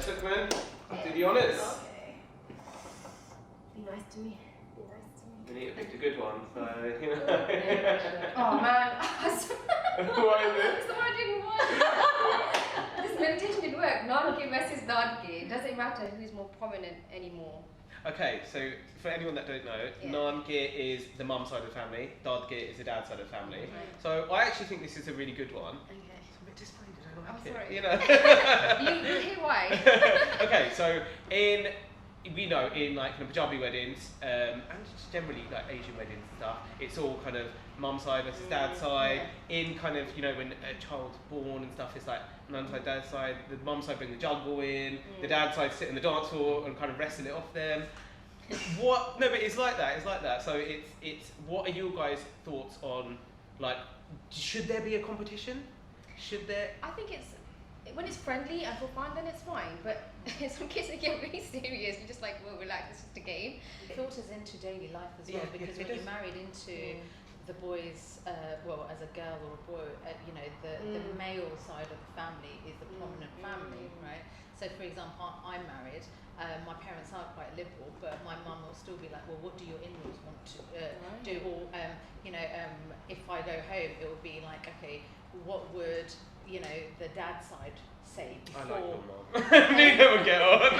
Sukhman. Do the honours. Okay. Be nice to me. Be nice to me. You need to pick a good one, so you know. Oh man. What is it? It's the one I didn't want. This meditation didn't work. Nanke versus Dadke. It doesn't matter who's more prominent anymore. Okay, so for anyone that don't know, Nanke is the mum side of the family, Dadke is the dad side of the family. Right. So I actually think this is a really good one. Okay. It's a bit disappointed I don't like I'm sorry. it, you know. You hear why? Okay, so in like kind of Punjabi weddings, and just generally like Asian weddings and stuff, it's all kind of mum side versus dad side. In kind of, you know, when a child's born and stuff, it's like mum side, dad side. The mum side bring the juggle in, the dad side sit in the dance floor and kind of wrestle it off them. What? No, but it's like that. It's like that. So it's. What are your guys' thoughts on, like, should there be a competition? Should there? I think it's when it's friendly and for fun, then it's fine. But in some cases, it get really serious. You're just like, well, relax. It's just a game. It filters into daily life as well, because when you're married into the boys, well, as a girl or a boy, you know, the male side of the family is the prominent family, right? So, for example, I'm married. My parents are quite liberal, but my mum will still be like, well, what do your in-laws want to do? Or, you know, if I go home, it will be like, okay, what would, you know, the dad side say before? I like your mum. Neither will get on.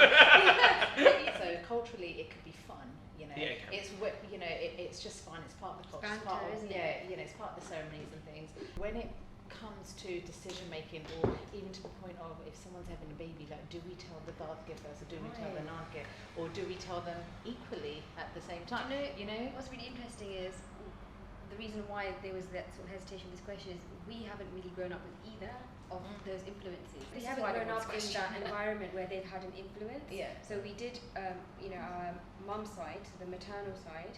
So culturally, it could be fun. You know, it's you know, it's just fun. It's part of the culture. It's part of, you know, it's part of the ceremonies and things. When it comes to decision making, or even to the point of if someone's having a baby, like, do we tell the Dadke first, or do we tell the Nanke, or do we tell them equally at the same time? You know, what's really interesting is the reason why there was that sort of hesitation with this question is we haven't really grown up with either of those influences. We haven't grown up in that environment where they've had an influence. Yeah. So we did, you know, our mum's side, so the maternal side,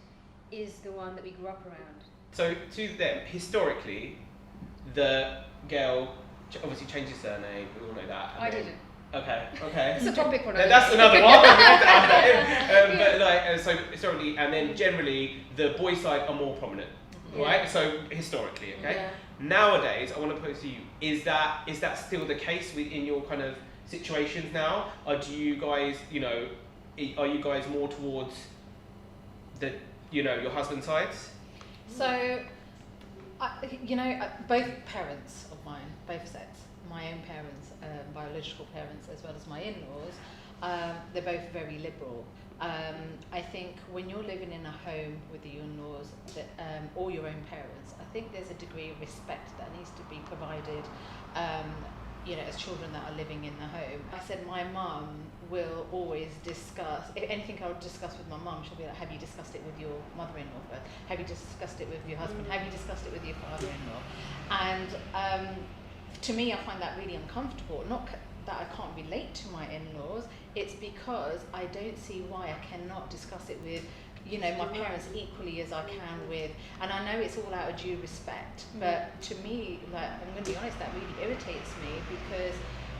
is the one that we grew up around. So to them, historically, the girl obviously changed her surname. We all know that. I didn't. Okay. It's a topic for another. That's another one. But like, so historically, and then generally, the boy side are more prominent, right? So historically, okay. Yeah. Nowadays, I want to pose to you: is that still the case within your kind of situations now? Or do you guys, you know, are you guys more towards the, you know, your husband's sides? So, you know, both parents of mine, both sets, my own parents, biological parents, as well as my in-laws, they're both very liberal. I think when you're living in a home with the in-laws or your own parents, I think there's a degree of respect that needs to be provided, you know, as children that are living in the home. I said my mum will always discuss, if anything I would discuss with my mum, she'll be like, have you discussed it with your mother-in-law first? Have you discussed it with your husband? Have you discussed it with your father-in-law? And to me, I find that really uncomfortable. Not that I can't relate to my in-laws, it's because I don't see why I cannot discuss it with, you know, my parents equally as I can with, and I know it's all out of due respect, but to me, like, I'm going to be honest, that really irritates me, because,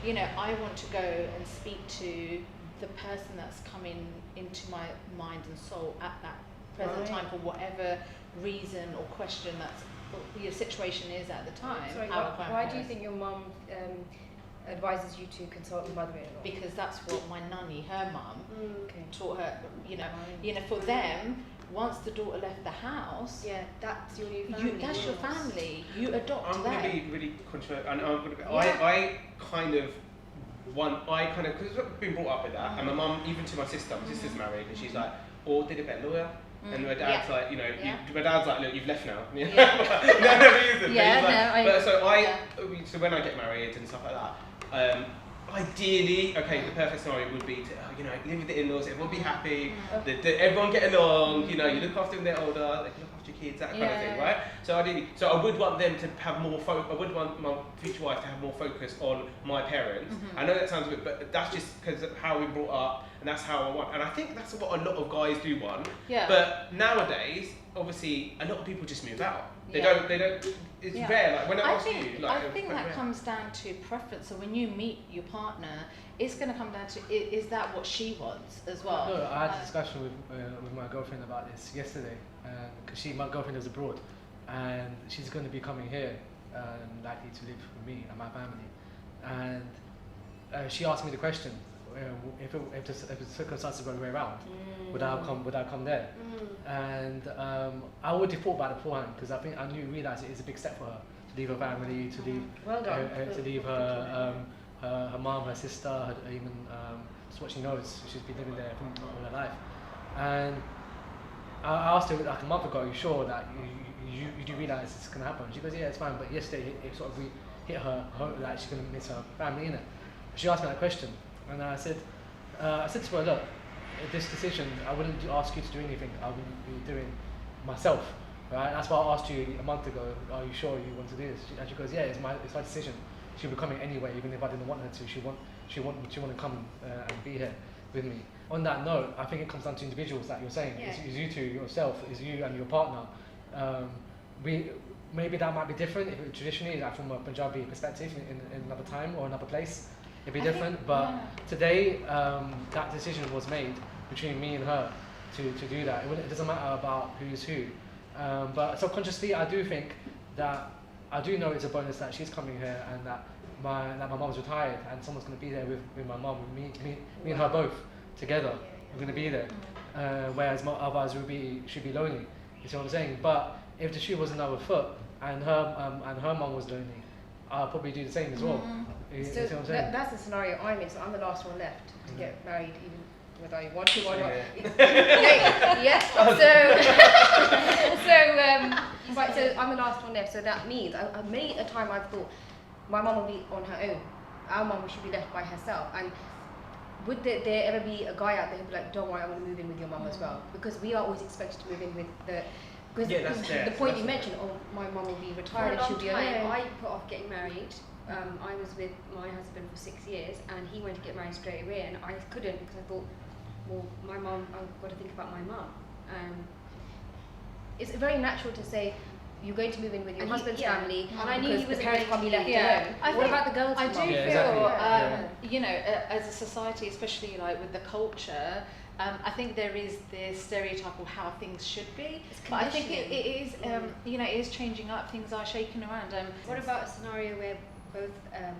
you know, I want to go and speak to the person that's coming into my mind and soul at that present time for whatever reason or question that's your situation is at the time. Sorry, why do you think your mum advises you to consult your mother-in-law? Because that's what my nanny, her mum, taught her. You know, for them, once the daughter left the house, that's your new family. That's your family. You adopt I'm them. going to be really controversial, and I'm going to be. I kind of, because I've been brought up with that, and my mum, even to my sister's married, and she's like, oh, did it bet lawyer? And my dad's like, you know, my dad's like, look, you've left now. No, he isn't. So when I get married and stuff like that, ideally, the perfect scenario would be to, you know, live with the in-laws, everyone be happy, everyone get along, you know, you look after them when they're older, they can look after your kids, that kind of thing, right? So ideally, I would want them to have more I would want my future wife to have more focus on my parents. I know that sounds weird, but that's just because of how we brought up, and that's how I want. And I think that's what a lot of guys do want. Yeah. But nowadays, obviously, a lot of people just move out. They don't. It's rare. Like when I ask you, like, I think that comes down to preference. So when you meet your partner, it's going to come down to is that what she wants as well? No, I had a discussion with my girlfriend about this yesterday, because my girlfriend is abroad, and she's going to be coming here, likely to live with me and my family, and she asked me the question, if the circumstances were the way around, would I come there? And I would default by beforehand because I think I realised it is a big step for her to leave her family, to leave her mum, her sister, even just what she knows. She's been living there all her life. And I asked her like a month ago, "Are you sure that you do realise it's going to happen?" She goes, "Yeah, it's fine." But yesterday it sort of hit her like she's going to miss her family, innit? She asked me that question, and I said to her, "Look, this decision, I wouldn't ask you to do anything. I would be doing myself, right? That's why I asked you a month ago. Are you sure you want to do this?" And she goes, "Yeah, it's my decision. She'll be coming anyway, even if I didn't want her to. She want to come and be here with me." On that note, I think it comes down to individuals that you're saying. Yeah. It's you two, yourself, it's you and your partner. Maybe that might be different if it traditionally, like from a Punjabi perspective, in another time or another place, it'd be different. But today, that decision was made between me and her to do that. It doesn't matter about who's who. But subconsciously, I do think that I do know it's a bonus that she's coming here and that my mum's retired and someone's going to be there with my mum, with me and her both together. We're going to be there. Whereas otherwise she'd be lonely. You see what I'm saying? But if the shoe was another foot and her mum was lonely, I'll probably do the same as well. You see what I'm saying? That's the scenario I'm in. So I'm the last one left to get married, even whether I want to or not. Yes. Right. So I'm the last one left. So that means many a time I've thought my mum will be on her own. Our mum should be left by herself. And would there ever be a guy out there who'd be like, "Don't worry, I'm going to move in with your mum as well"? Because we are always expected to move in with the. Because the point you mentioned, my mum will be retired and she'll be alone. I put off getting married. I was with my husband for 6 years, and he wanted to get married straight away, and I couldn't because I thought, well, my mum, I've got to think about my mum. It's very natural to say you're going to move in with your husband's family, and I knew he was the parents can't be left alone. What about the girls? I do feel, exactly. you know, as a society, especially like with the culture. I think there is this stereotype of how things should be, but I think it is, you know, it is changing up. Things are shaking around. What about a scenario where both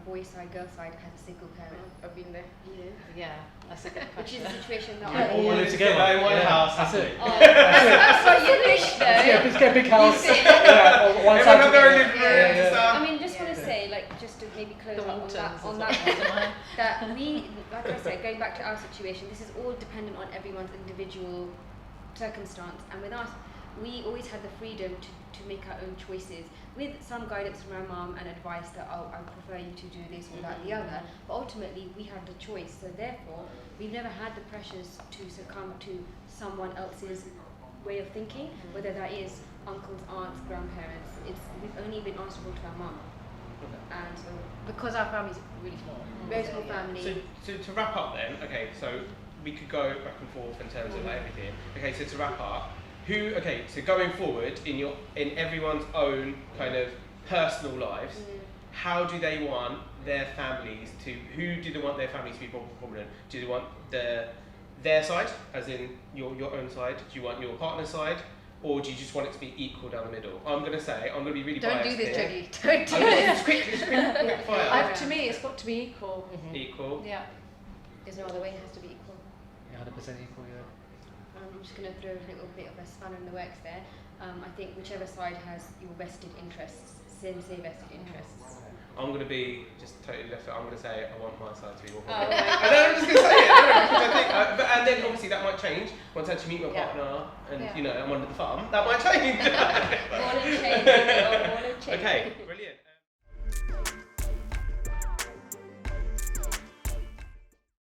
boy side, girl side has a single parent? I've been there. You know? Yeah, that's a good Which question. is a situation that You I all live together in one house. That's it. That's what you wish, though. Let's get a big house. One Everyone side have their own together. living room and stuff. I mean, just want to say, like, just to maybe close up on that, that we, like I said, going back to our situation, this is all dependent on everyone's individual circumstance, and with us, we always had the freedom to make our own choices, with some guidance from our mum and advice that, "Oh, I prefer you to do this or that, the other," but ultimately we had the choice, so therefore we've never had the pressures to succumb to someone else's way of thinking, whether that is uncles, aunts, grandparents. We've only been answerable to our mum. And Because our family's really small. very small family. So to wrap up then, okay, so we could go back and forth in terms of like everything. Okay, so to wrap up, so going forward in everyone's own kind of personal lives, how do they want their families who do they want their families to be more prominent? Do they want their side, as in your own side? Do you want your partner's side? Or do you just want it to be equal down the middle? I'm going to be really biased. Don't do this, here. Juggy. Don't do this. Just quick fire. To me, it's got to be equal. Equal. Yeah. There's no other way, it has to be equal. Yeah, 100% equal, yeah. I'm just going to throw a little bit of a spanner in the works there. I think whichever side has your vested interests, say vested interests. I'm going to be just totally left. I'm going to say I want my side to be more Oh, popular. I'm just going to say it. Because I think, and then obviously that might change once I actually meet my partner and you know I'm on the farm. That might change. Ball and chain, baby, ball and chain. Okay.